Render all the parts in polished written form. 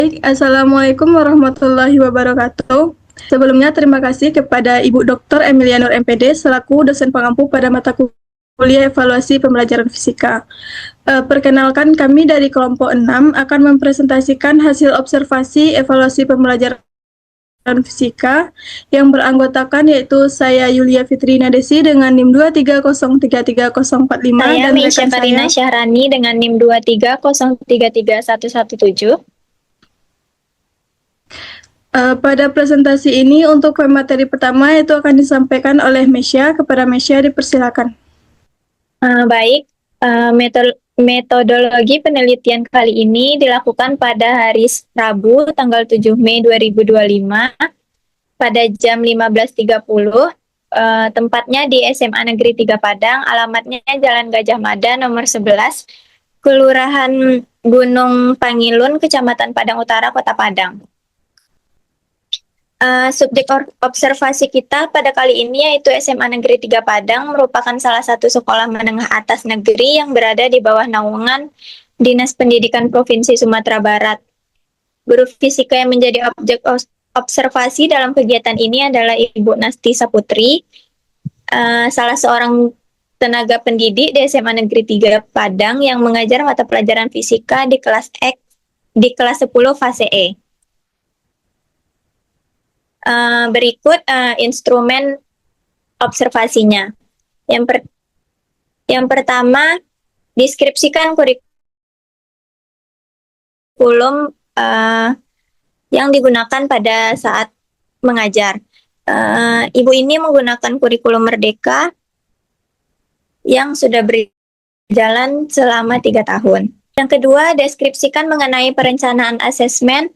Assalamualaikum warahmatullahi wabarakatuh. Sebelumnya terima kasih kepada Ibu Dr. Emilia Nur MPD selaku dosen pengampu pada mata kuliah evaluasi pembelajaran fisika. Perkenalkan, kami dari kelompok 6 akan mempresentasikan hasil observasi evaluasi pembelajaran fisika yang beranggotakan yaitu saya Yulia Fitrina Desi dengan NIM 230334045 Saya dan Meisya rekan Karina saya Syahrani dengan NIM 230331117. Pada presentasi ini untuk materi pertama itu akan disampaikan oleh Mesya. Kepada Mesya dipersilakan. Baik, metodologi penelitian kali ini dilakukan pada hari Rabu tanggal 7 Mei 2025 pada jam 15.30. Tempatnya di SMA Negeri 3 Padang, alamatnya Jalan Gajah Mada nomor 11, Kelurahan Gunung Pangilun, Kecamatan Padang Utara, Kota Padang. Subjek observasi kita pada kali ini yaitu SMA Negeri 3 Padang merupakan salah satu sekolah menengah atas negeri yang berada di bawah naungan Dinas Pendidikan Provinsi Sumatera Barat. Guru fisika yang menjadi objek observasi dalam kegiatan ini adalah Ibu Nasti Saputri, salah seorang tenaga pendidik di SMA Negeri 3 Padang yang mengajar mata pelajaran fisika di kelas X di kelas 10 fase E. Berikut instrumen observasinya. Yang pertama, deskripsikan kurikulum yang digunakan pada saat mengajar. Ibu ini menggunakan kurikulum Merdeka yang sudah berjalan selama 3 tahun. Yang kedua, deskripsikan mengenai perencanaan asesmen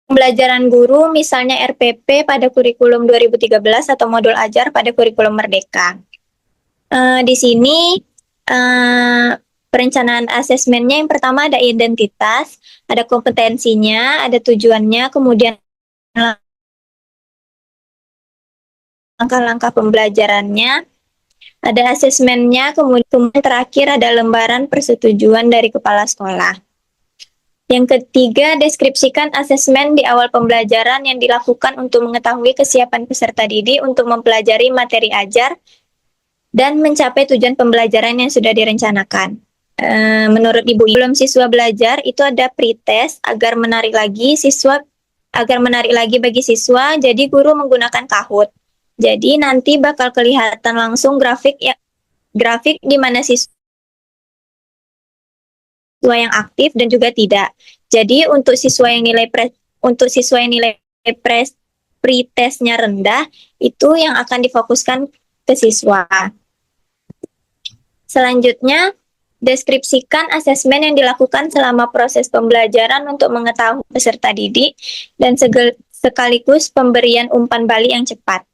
pembelajaran guru, misalnya RPP pada kurikulum 2013 atau modul ajar pada kurikulum Merdeka. Di sini perencanaan asesmennya yang pertama ada identitas, ada kompetensinya, ada tujuannya, kemudian langkah-langkah pembelajarannya, ada asesmennya, kemudian terakhir ada lembaran persetujuan dari kepala sekolah. Yang ketiga, deskripsikan asesmen di awal pembelajaran yang dilakukan untuk mengetahui kesiapan peserta didik untuk mempelajari materi ajar dan mencapai tujuan pembelajaran yang sudah direncanakan. Menurut Ibu, sebelum siswa belajar itu ada pretest agar menarik lagi bagi siswa, jadi guru menggunakan Kahoot. Jadi nanti bakal kelihatan langsung grafik di mana siswa yang aktif dan juga tidak. Jadi untuk siswa yang nilai pretestnya rendah itu yang akan difokuskan ke siswa. Selanjutnya, deskripsikan asesmen yang dilakukan selama proses pembelajaran untuk mengetahui peserta didik dan sekaligus pemberian umpan balik yang cepat.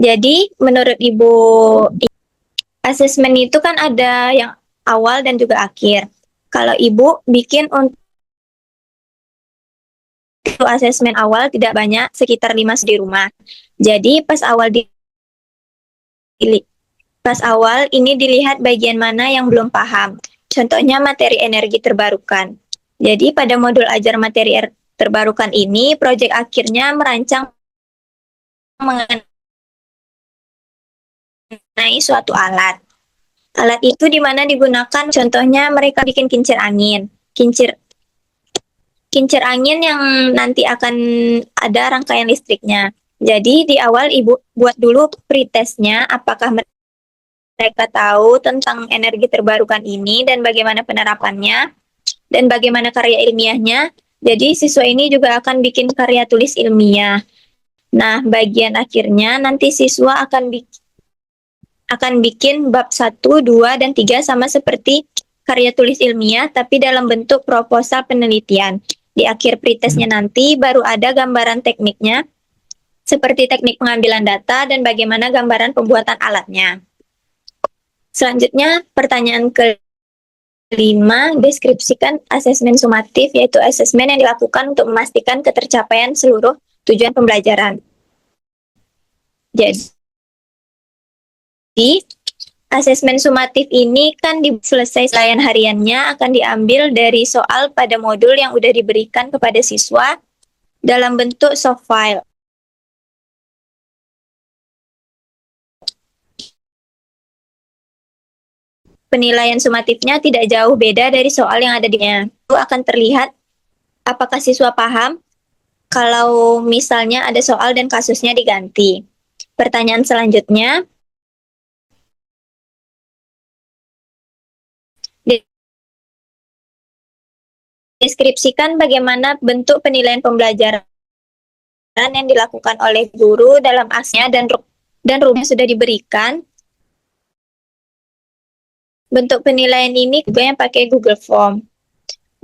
Jadi, menurut Ibu, asesmen itu kan ada yang awal dan juga akhir. Kalau Ibu bikin untuk asesmen awal tidak banyak, sekitar 5 di rumah. Jadi, pas awal ini dilihat bagian mana yang belum paham. Contohnya materi energi terbarukan. Jadi pada modul ajar materi terbarukan ini, proyek akhirnya merancang mengenai suatu alat. Alat itu di mana digunakan, contohnya mereka bikin kincir angin. Kincir angin yang nanti akan ada rangkaian listriknya. Jadi di awal Ibu buat dulu pretestnya, apakah mereka tahu tentang energi terbarukan ini dan bagaimana penerapannya dan bagaimana karya ilmiahnya. Jadi siswa ini juga akan bikin karya tulis ilmiah. Nah, bagian akhirnya nanti siswa akan bikin bab 1, 2, dan 3 sama seperti karya tulis ilmiah tapi dalam bentuk proposal penelitian. Di akhir pretestnya nanti baru ada gambaran tekniknya seperti teknik pengambilan data dan bagaimana gambaran pembuatan alatnya. Selanjutnya, pertanyaan kelima, deskripsikan asesmen sumatif, yaitu asesmen yang dilakukan untuk memastikan ketercapaian seluruh tujuan pembelajaran. Jadi, Asesmen sumatif ini kan selesai layan hariannya akan diambil dari soal pada modul yang udah diberikan kepada siswa dalam bentuk soft file. Penilaian sumatifnya tidak jauh beda dari soal yang ada di-nya. Itu akan terlihat apakah siswa paham kalau misalnya ada soal dan kasusnya diganti. Pertanyaan selanjutnya, deskripsikan bagaimana bentuk penilaian pembelajaran yang dilakukan oleh guru dalam asnya dan rumus yang sudah diberikan. Bentuk penilaian ini juga yang pakai Google Form.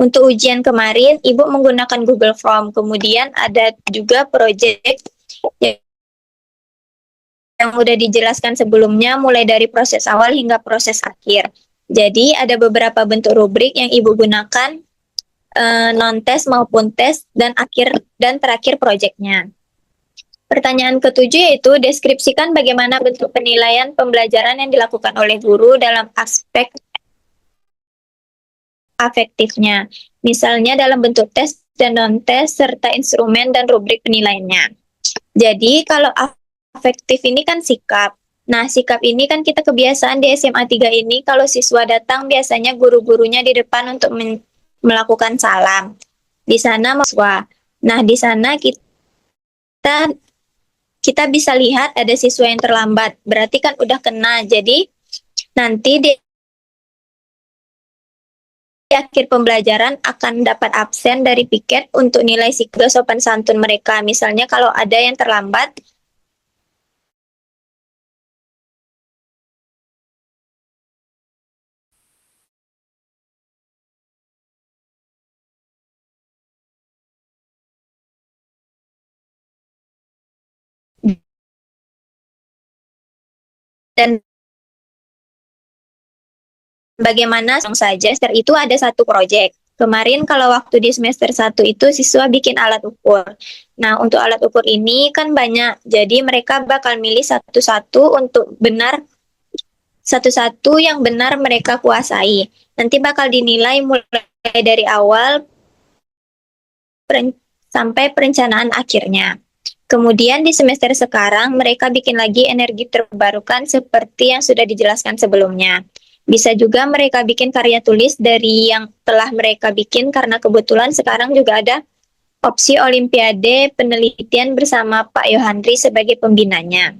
Untuk ujian kemarin, Ibu menggunakan Google Form. Kemudian ada juga project yang udah dijelaskan sebelumnya, mulai dari proses awal hingga proses akhir. Jadi ada beberapa bentuk rubrik yang Ibu gunakan, non-tes maupun tes, dan terakhir projectnya. Pertanyaan ketujuh yaitu deskripsikan bagaimana bentuk penilaian pembelajaran yang dilakukan oleh guru dalam aspek afektifnya. Misalnya dalam bentuk tes dan non-tes serta instrumen dan rubrik penilaiannya. Jadi kalau afektif ini kan sikap. Nah, sikap ini kan kita kebiasaan di SMA 3 ini kalau siswa datang biasanya guru-gurunya di depan untuk melakukan salam. Di sana mahasiswa. Nah, di sana kita bisa lihat ada siswa yang terlambat, berarti kan udah kena. Jadi nanti di akhir pembelajaran akan dapat absen dari piket untuk nilai sikap sopan santun mereka. Misalnya kalau ada yang terlambat, dan bagaimana saja itu ada satu proyek. Kemarin kalau waktu di semester 1 itu siswa bikin alat ukur. Nah, untuk alat ukur ini kan banyak. Jadi mereka bakal milih satu-satu yang benar mereka kuasai. Nanti bakal dinilai mulai dari awal sampai perencanaan akhirnya. Kemudian di semester sekarang mereka bikin lagi energi terbarukan seperti yang sudah dijelaskan sebelumnya. Bisa juga mereka bikin karya tulis dari yang telah mereka bikin karena kebetulan sekarang juga ada opsi Olimpiade penelitian bersama Pak Yohandri sebagai pembinanya.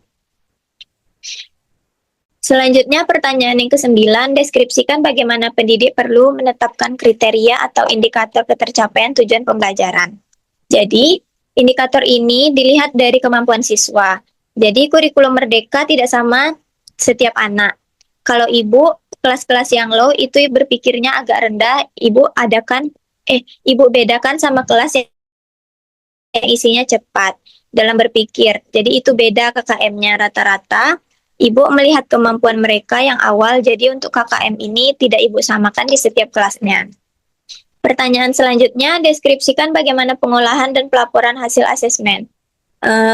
Selanjutnya pertanyaan yang ke-9, deskripsikan bagaimana pendidik perlu menetapkan kriteria atau indikator ketercapaian tujuan pembelajaran. Jadi, indikator ini dilihat dari kemampuan siswa. Jadi, kurikulum merdeka tidak sama setiap anak. Kalau Ibu, kelas-kelas yang low itu berpikirnya agak rendah, Ibu bedakan sama kelas yang isinya cepat dalam berpikir. Jadi, itu beda KKM-nya rata-rata. Ibu melihat kemampuan mereka yang awal, jadi untuk KKM ini tidak Ibu samakan di setiap kelasnya. Pertanyaan selanjutnya, deskripsikan bagaimana pengolahan dan pelaporan hasil asesmen.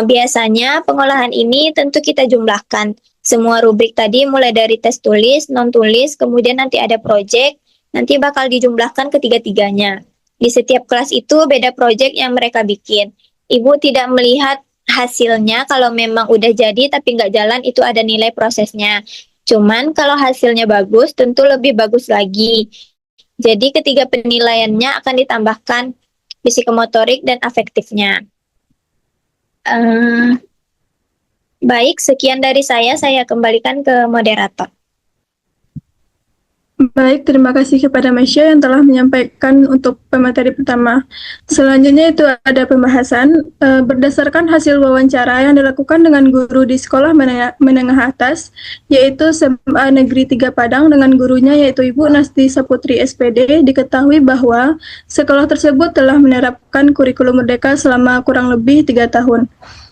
Biasanya pengolahan ini tentu kita jumlahkan. Semua rubrik tadi mulai dari tes tulis, non-tulis, kemudian nanti ada project, nanti bakal dijumlahkan ketiga-tiganya. Di setiap kelas itu beda project yang mereka bikin. Ibu tidak melihat hasilnya kalau memang udah jadi tapi nggak jalan, itu ada nilai prosesnya. Cuman kalau hasilnya bagus, tentu lebih bagus lagi. Jadi ketiga penilaiannya akan ditambahkan psikomotorik dan afektifnya. Baik, sekian dari saya kembalikan ke moderator. Baik, terima kasih kepada Mesya yang telah menyampaikan untuk pemateri pertama. Selanjutnya itu ada pembahasan berdasarkan hasil wawancara yang dilakukan dengan guru di sekolah menengah atas, yaitu SMA Negeri 3 Padang dengan gurunya yaitu Ibu Nasti Saputri SPD, diketahui bahwa sekolah tersebut telah menerapkan kurikulum merdeka selama kurang lebih 3 tahun.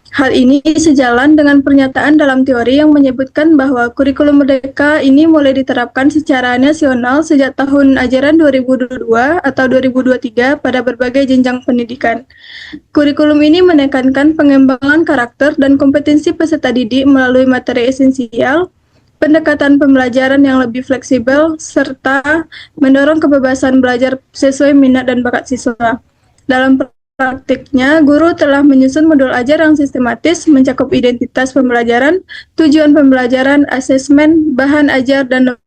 Hal ini sejalan dengan pernyataan dalam teori yang menyebutkan bahwa kurikulum merdeka ini mulai diterapkan secara nasional sejak tahun ajaran 2022 atau 2023 pada berbagai jenjang pendidikan. Kurikulum ini menekankan pengembangan karakter dan kompetensi peserta didik melalui materi esensial, pendekatan pembelajaran yang lebih fleksibel, serta mendorong kebebasan belajar sesuai minat dan bakat siswa. Dalam praktiknya, guru telah menyusun modul ajar yang sistematis, mencakup identitas pembelajaran, tujuan pembelajaran, asesmen, bahan ajar, dan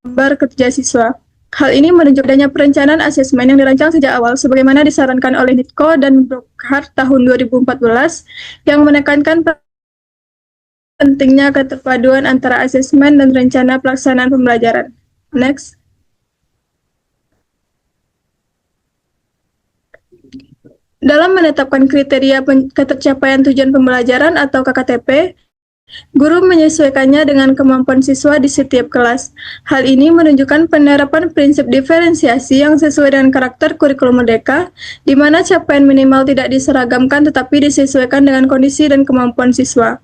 lembar kerja siswa. Hal ini menunjukkan adanya perencanaan asesmen yang dirancang sejak awal sebagaimana disarankan oleh Nitko dan Brockhart tahun 2014 yang menekankan pentingnya keterpaduan antara asesmen dan rencana pelaksanaan pembelajaran. Next. Dalam menetapkan kriteria ketercapaian tujuan pembelajaran atau KKTP, guru menyesuaikannya dengan kemampuan siswa di setiap kelas. Hal ini menunjukkan penerapan prinsip diferensiasi yang sesuai dengan karakter kurikulum merdeka, di mana capaian minimal tidak diseragamkan tetapi disesuaikan dengan kondisi dan kemampuan siswa.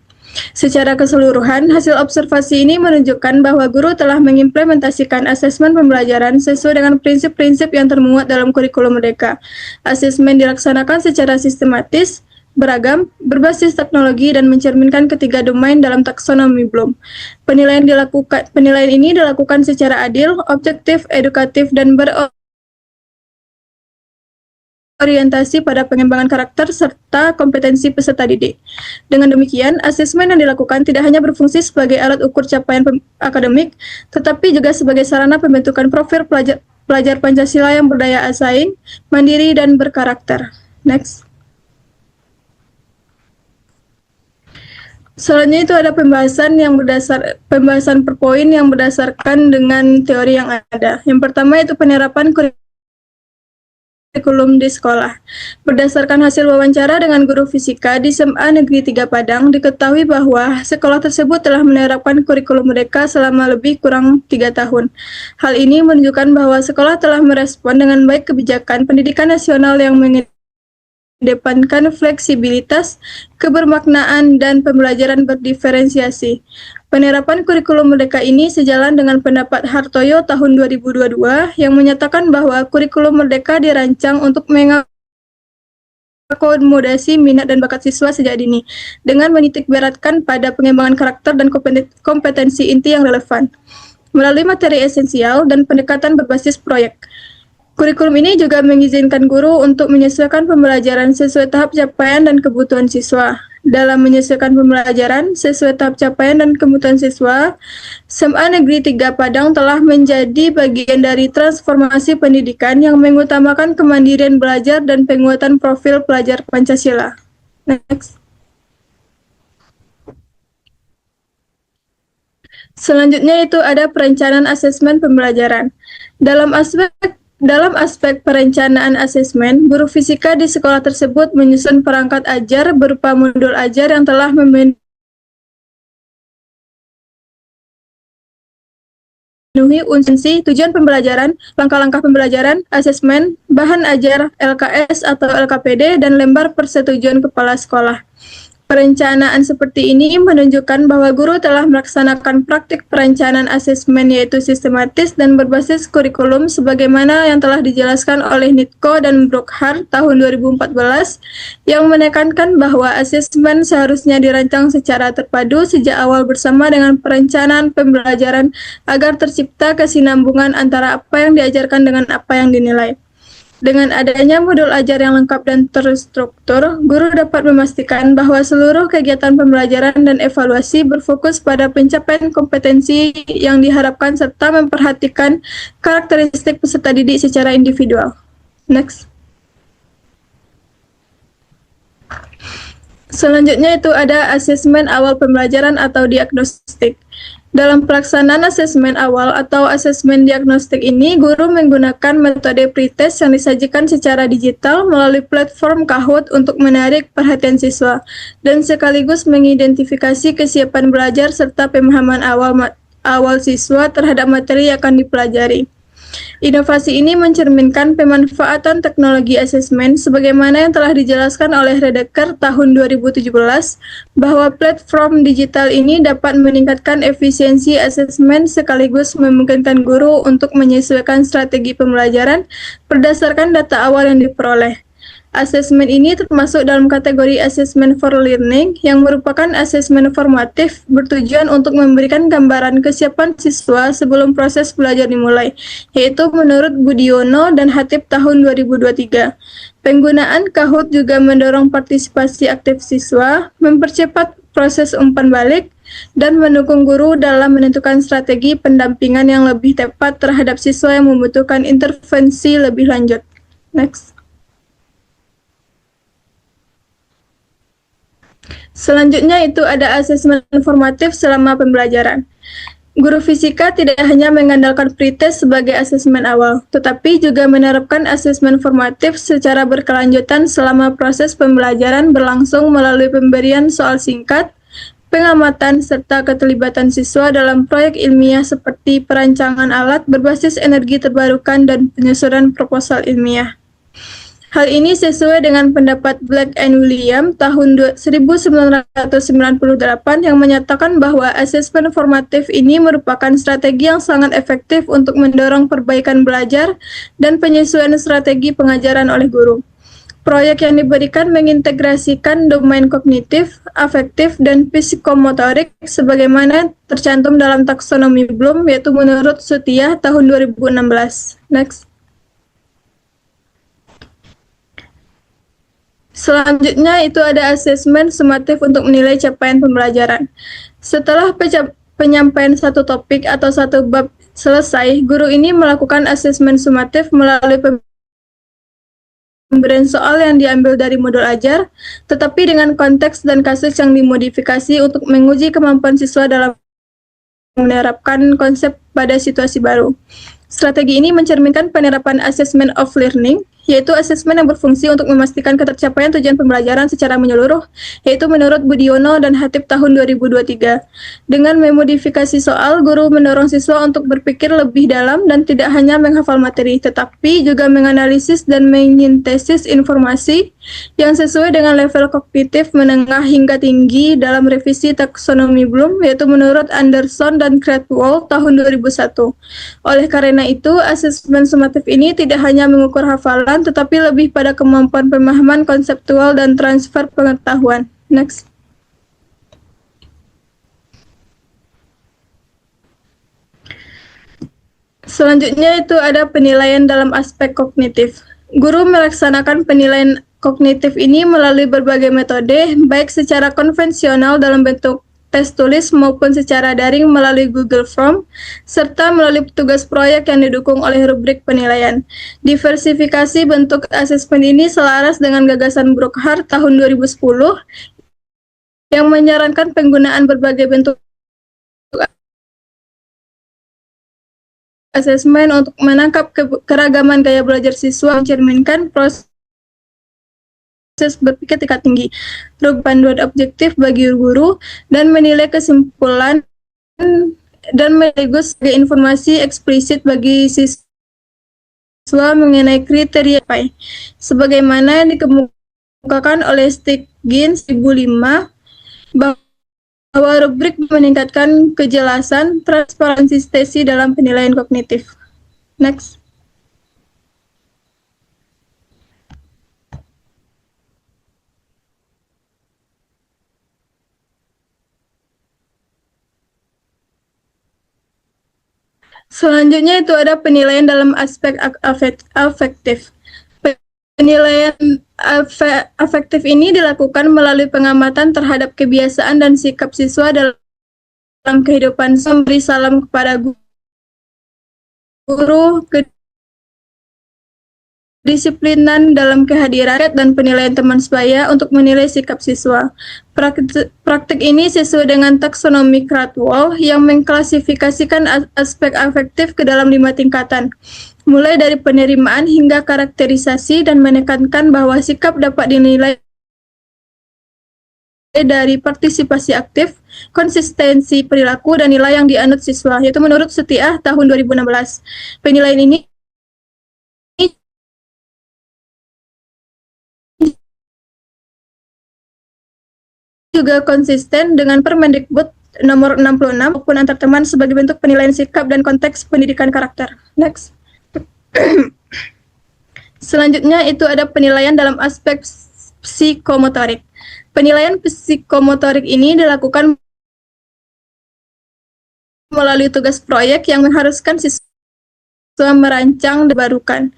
Secara keseluruhan, hasil observasi ini menunjukkan bahwa guru telah mengimplementasikan asesmen pembelajaran sesuai dengan prinsip-prinsip yang termuat dalam kurikulum merdeka. Asesmen dilaksanakan secara sistematis, beragam, berbasis teknologi, dan mencerminkan ketiga domain dalam taksonomi Bloom. Penilaian ini dilakukan secara adil, objektif, edukatif, dan orientasi pada pengembangan karakter serta kompetensi peserta didik. Dengan demikian, asesmen yang dilakukan tidak hanya berfungsi sebagai alat ukur capaian akademik, tetapi juga sebagai sarana pembentukan profil pelajar Pancasila yang berdaya saing, mandiri, dan berkarakter. Next. Selanjutnya itu ada pembahasan per poin yang berdasarkan dengan teori yang ada. Yang pertama itu penerapan kurikulum di sekolah. Berdasarkan hasil wawancara dengan guru fisika di SMA Negeri 3 Padang, diketahui bahwa sekolah tersebut telah menerapkan kurikulum merdeka selama lebih kurang 3 tahun. Hal ini menunjukkan bahwa sekolah telah merespon dengan baik kebijakan pendidikan nasional yang mengedepankan fleksibilitas, kebermaknaan, dan pembelajaran berdiferensiasi. Penerapan kurikulum merdeka ini sejalan dengan pendapat Hartoyo tahun 2022 yang menyatakan bahwa kurikulum merdeka dirancang untuk mengakomodasi minat dan bakat siswa sejak dini, dengan menitikberatkan pada pengembangan karakter dan kompetensi inti yang relevan, melalui materi esensial dan pendekatan berbasis proyek. Kurikulum ini juga mengizinkan guru untuk menyesuaikan pembelajaran sesuai tahap capaian dan kebutuhan siswa. Dalam menyesuaikan pembelajaran sesuai tahap capaian dan kebutuhan siswa, SMA Negeri 3 Padang telah menjadi bagian dari transformasi pendidikan yang mengutamakan kemandirian belajar dan penguatan profil pelajar Pancasila. Next. Selanjutnya itu ada perencanaan asesmen pembelajaran. Dalam aspek perencanaan asesmen, guru fisika di sekolah tersebut menyusun perangkat ajar berupa modul ajar yang telah memenuhi unsur tujuan pembelajaran, langkah-langkah pembelajaran, asesmen, bahan ajar, LKS atau LKPD, dan lembar persetujuan kepala sekolah. Perencanaan seperti ini menunjukkan bahwa guru telah melaksanakan praktik perencanaan asesmen yaitu sistematis dan berbasis kurikulum sebagaimana yang telah dijelaskan oleh Nitko dan Brockhart tahun 2014 yang menekankan bahwa asesmen seharusnya dirancang secara terpadu sejak awal bersama dengan perencanaan pembelajaran agar tercipta kesinambungan antara apa yang diajarkan dengan apa yang dinilai. Dengan adanya modul ajar yang lengkap dan terstruktur, guru dapat memastikan bahwa seluruh kegiatan pembelajaran dan evaluasi berfokus pada pencapaian kompetensi yang diharapkan serta memperhatikan karakteristik peserta didik secara individual. Next. Selanjutnya itu ada asesmen awal pembelajaran atau diagnostik. Dalam pelaksanaan asesmen awal atau asesmen diagnostik ini, guru menggunakan metode pretest yang disajikan secara digital melalui platform Kahoot untuk menarik perhatian siswa dan sekaligus mengidentifikasi kesiapan belajar serta pemahaman awal siswa terhadap materi yang akan dipelajari. Inovasi ini mencerminkan pemanfaatan teknologi asesmen sebagaimana yang telah dijelaskan oleh Redeker tahun 2017 bahwa platform digital ini dapat meningkatkan efisiensi asesmen sekaligus memungkinkan guru untuk menyesuaikan strategi pembelajaran berdasarkan data awal yang diperoleh. Asesmen ini termasuk dalam kategori Assessment for Learning yang merupakan asesmen formatif bertujuan untuk memberikan gambaran kesiapan siswa sebelum proses belajar dimulai, yaitu menurut Budiono dan Hatip tahun 2023. Penggunaan Kahoot juga mendorong partisipasi aktif siswa, mempercepat proses umpan balik, dan mendukung guru dalam menentukan strategi pendampingan yang lebih tepat terhadap siswa yang membutuhkan intervensi lebih lanjut. Next. Selanjutnya itu ada asesmen formatif selama pembelajaran. Guru fisika tidak hanya mengandalkan pretest sebagai asesmen awal, tetapi juga menerapkan asesmen formatif secara berkelanjutan selama proses pembelajaran berlangsung melalui pemberian soal singkat, pengamatan, serta keterlibatan siswa dalam proyek ilmiah seperti perancangan alat berbasis energi terbarukan dan penyusunan proposal ilmiah. Hal ini sesuai dengan pendapat Black and William tahun 1998 yang menyatakan bahwa asesmen formatif ini merupakan strategi yang sangat efektif untuk mendorong perbaikan belajar dan penyesuaian strategi pengajaran oleh guru. Proyek yang diberikan mengintegrasikan domain kognitif, afektif, dan psikomotorik sebagaimana tercantum dalam taksonomi Bloom, yaitu menurut Sutiah tahun 2016. Next. Selanjutnya itu ada asesmen sumatif untuk menilai capaian pembelajaran. Setelah penyampaian satu topik atau satu bab selesai, guru ini melakukan asesmen sumatif melalui pemberian soal yang diambil dari modul ajar, tetapi dengan konteks dan kasus yang dimodifikasi untuk menguji kemampuan siswa dalam menerapkan konsep pada situasi baru. Strategi ini mencerminkan penerapan assessment of learning, yaitu asesmen yang berfungsi untuk memastikan ketercapaian tujuan pembelajaran secara menyeluruh, yaitu menurut Budiono dan Hatip tahun 2023. Dengan memodifikasi soal, guru mendorong siswa untuk berpikir lebih dalam dan tidak hanya menghafal materi, tetapi juga menganalisis dan menyintesis informasi yang sesuai dengan level kognitif menengah hingga tinggi dalam revisi taksonomi Bloom, yaitu menurut Anderson dan Cradwell tahun 2001. Oleh karena itu, asesmen sumatif ini tidak hanya mengukur hafalan, tetapi lebih pada kemampuan pemahaman konseptual dan transfer pengetahuan. Next. Selanjutnya itu ada penilaian dalam aspek kognitif. Guru melaksanakan penilaian kognitif ini melalui berbagai metode, baik secara konvensional dalam bentuk tes tulis maupun secara daring melalui Google Form, serta melalui tugas proyek yang didukung oleh rubrik penilaian. Diversifikasi bentuk asesmen ini selaras dengan gagasan Brookhart tahun 2010 yang menyarankan penggunaan berbagai bentuk asesmen untuk menangkap keragaman gaya belajar siswa, mencerminkan proses berpikir tingkat tinggi, panduan objektif bagi guru, dan menilai kesimpulan dan sekaligus sebagai informasi eksplisit bagi siswa mengenai kriteria PAI. Sebagaimana dikemukakan oleh Stiggins 2005, bahwa rubrik meningkatkan kejelasan, transparansi stesi dalam penilaian kognitif. Next. Selanjutnya itu ada penilaian dalam aspek afektif. Penilaian afektif ini dilakukan melalui pengamatan terhadap kebiasaan dan sikap siswa dalam kehidupan, memberi salam kepada guru, kedisiplinan dalam kehadiran, dan penilaian teman sebaya untuk menilai sikap siswa. Praktik ini sesuai dengan taksonomi Cradwell yang mengklasifikasikan aspek afektif ke dalam 5 tingkatan, mulai dari penerimaan hingga karakterisasi, dan menekankan bahwa sikap dapat dinilai dari partisipasi aktif, konsistensi perilaku, dan nilai yang dianut siswa, yaitu menurut Sutiah tahun 2016. Penilaian ini juga konsisten dengan Permendikbud nomor 66 maupun antar teman sebagai bentuk penilaian sikap dan konteks pendidikan karakter. Next. Selanjutnya itu ada penilaian dalam aspek psikomotorik. Penilaian psikomotorik ini dilakukan melalui tugas proyek yang mengharuskan siswa merancang dan barukan.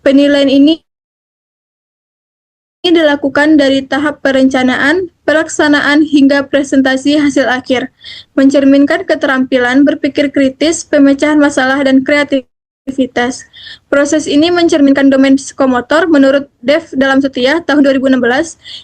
Penilaian ini dilakukan dari tahap perencanaan, pelaksanaan, hingga presentasi hasil akhir, mencerminkan keterampilan berpikir kritis, pemecahan masalah, dan kreativitas. Proses ini mencerminkan domain psikomotor menurut Dev Dalam Setia tahun 2016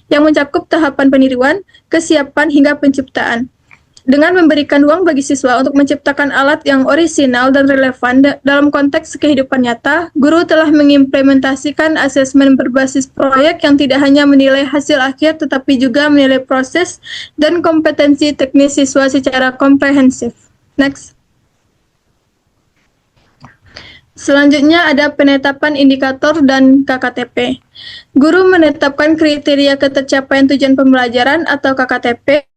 yang mencakup tahapan peniruan, kesiapan, hingga penciptaan. Dengan memberikan ruang bagi siswa untuk menciptakan alat yang orisinal dan relevan dalam konteks kehidupan nyata, guru telah mengimplementasikan asesmen berbasis proyek yang tidak hanya menilai hasil akhir tetapi juga menilai proses dan kompetensi teknis siswa secara komprehensif. Next. Selanjutnya ada penetapan indikator dan KKTP. Guru menetapkan kriteria ketercapaian tujuan pembelajaran atau KKTP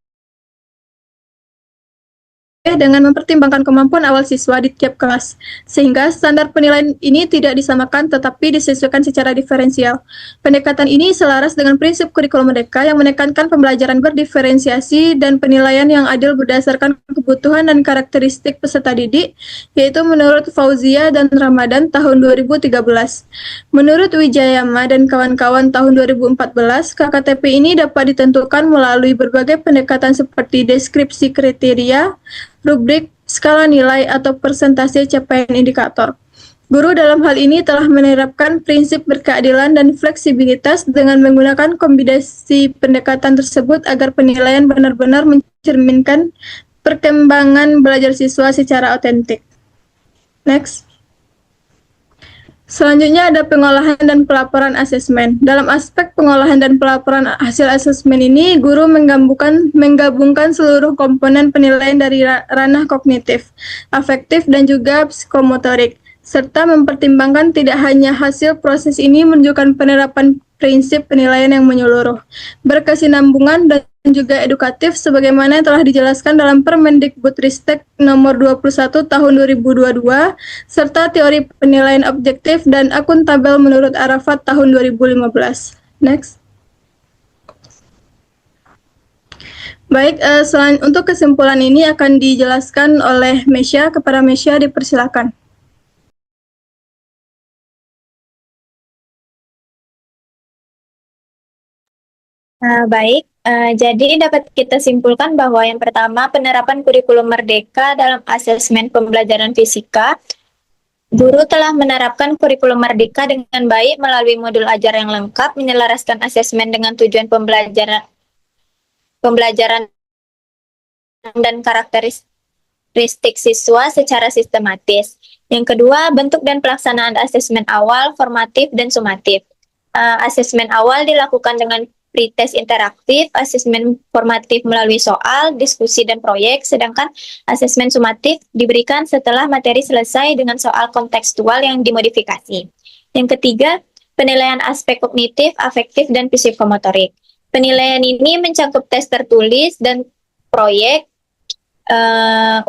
dengan mempertimbangkan kemampuan awal siswa di tiap kelas, sehingga standar penilaian ini tidak disamakan tetapi disesuaikan secara diferensial. Pendekatan ini selaras dengan prinsip kurikulum merdeka yang menekankan pembelajaran berdiferensiasi dan penilaian yang adil berdasarkan kebutuhan dan karakteristik peserta didik, yaitu menurut Fauzia dan Ramadan tahun 2013. Menurut Wijayama dan kawan-kawan tahun 2014, KKTP ini dapat ditentukan melalui berbagai pendekatan seperti deskripsi kriteria, rubrik, skala nilai, atau persentase capaian indikator. Guru dalam hal ini telah menerapkan prinsip berkeadilan dan fleksibilitas dengan menggunakan kombinasi pendekatan tersebut agar penilaian benar-benar mencerminkan perkembangan belajar siswa secara otentik. Next. Selanjutnya ada pengolahan dan pelaporan asesmen. Dalam aspek pengolahan dan pelaporan hasil asesmen ini, guru menggabungkan seluruh komponen penilaian dari ranah kognitif, afektif, dan juga psikomotorik, serta mempertimbangkan tidak hanya hasil proses ini menunjukkan penerapan prinsip penilaian yang menyeluruh, berkesinambungan, dan juga edukatif sebagaimana yang telah dijelaskan dalam Permendikbudristek nomor 21 tahun 2022 serta teori penilaian objektif dan akuntabel menurut Arafat tahun 2015. Next. Baik, untuk kesimpulan ini akan dijelaskan oleh Mesya. Kepada Mesya dipersilakan. Baik, jadi dapat kita simpulkan bahwa yang pertama, penerapan kurikulum merdeka dalam asesmen pembelajaran fisika. Guru telah menerapkan kurikulum merdeka dengan baik melalui modul ajar yang lengkap, menyelaraskan asesmen dengan tujuan pembelajaran dan karakteristik siswa secara sistematis. Yang kedua, bentuk dan pelaksanaan asesmen awal, formatif, dan sumatif. Asesmen awal dilakukan dengan pretest interaktif, asesmen formatif melalui soal, diskusi, dan proyek, sedangkan asesmen sumatif diberikan setelah materi selesai dengan soal kontekstual yang dimodifikasi. Yang ketiga, penilaian aspek kognitif, afektif, dan psikomotorik. Penilaian ini mencakup tes tertulis dan proyek.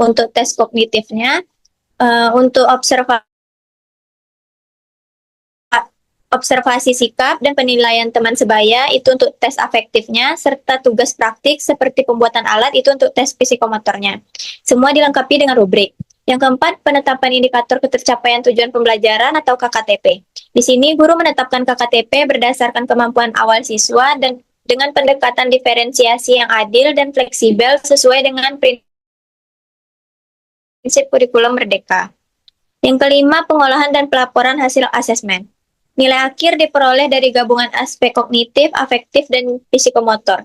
Untuk tes kognitifnya, untuk observasi sikap dan penilaian teman sebaya itu untuk tes afektifnya, serta tugas praktik seperti pembuatan alat itu untuk tes psikomotornya. Semua dilengkapi dengan rubrik. Yang keempat, penetapan indikator ketercapaian tujuan pembelajaran atau KKTP. Di sini guru menetapkan KKTP berdasarkan kemampuan awal siswa dan dengan pendekatan diferensiasi yang adil dan fleksibel sesuai dengan prinsip kurikulum merdeka. Yang kelima, pengolahan dan pelaporan hasil asesmen. Nilai akhir diperoleh dari gabungan aspek kognitif, afektif, dan psikomotor.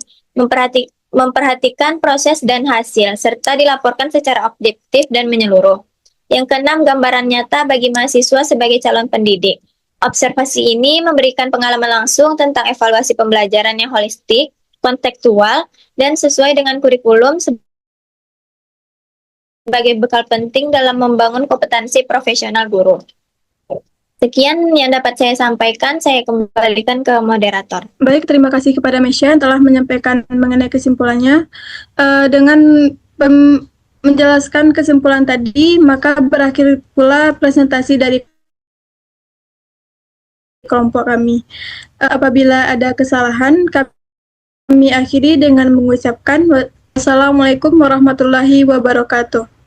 Memperhatikan proses dan hasil, serta dilaporkan secara objektif dan menyeluruh. Yang keenam, gambaran nyata bagi mahasiswa sebagai calon pendidik. Observasi ini memberikan pengalaman langsung tentang evaluasi pembelajaran yang holistik, kontekstual, dan sesuai dengan kurikulum sebagai bekal penting dalam membangun kompetensi profesional guru. Sekian yang dapat saya sampaikan, saya kembalikan ke moderator. Baik, terima kasih kepada Mesya yang telah menyampaikan mengenai kesimpulannya. Dengan menjelaskan kesimpulan tadi, maka berakhir pula presentasi dari kelompok kami. Apabila ada kesalahan, kami akhiri dengan mengucapkan wassalamualaikum warahmatullahi wabarakatuh.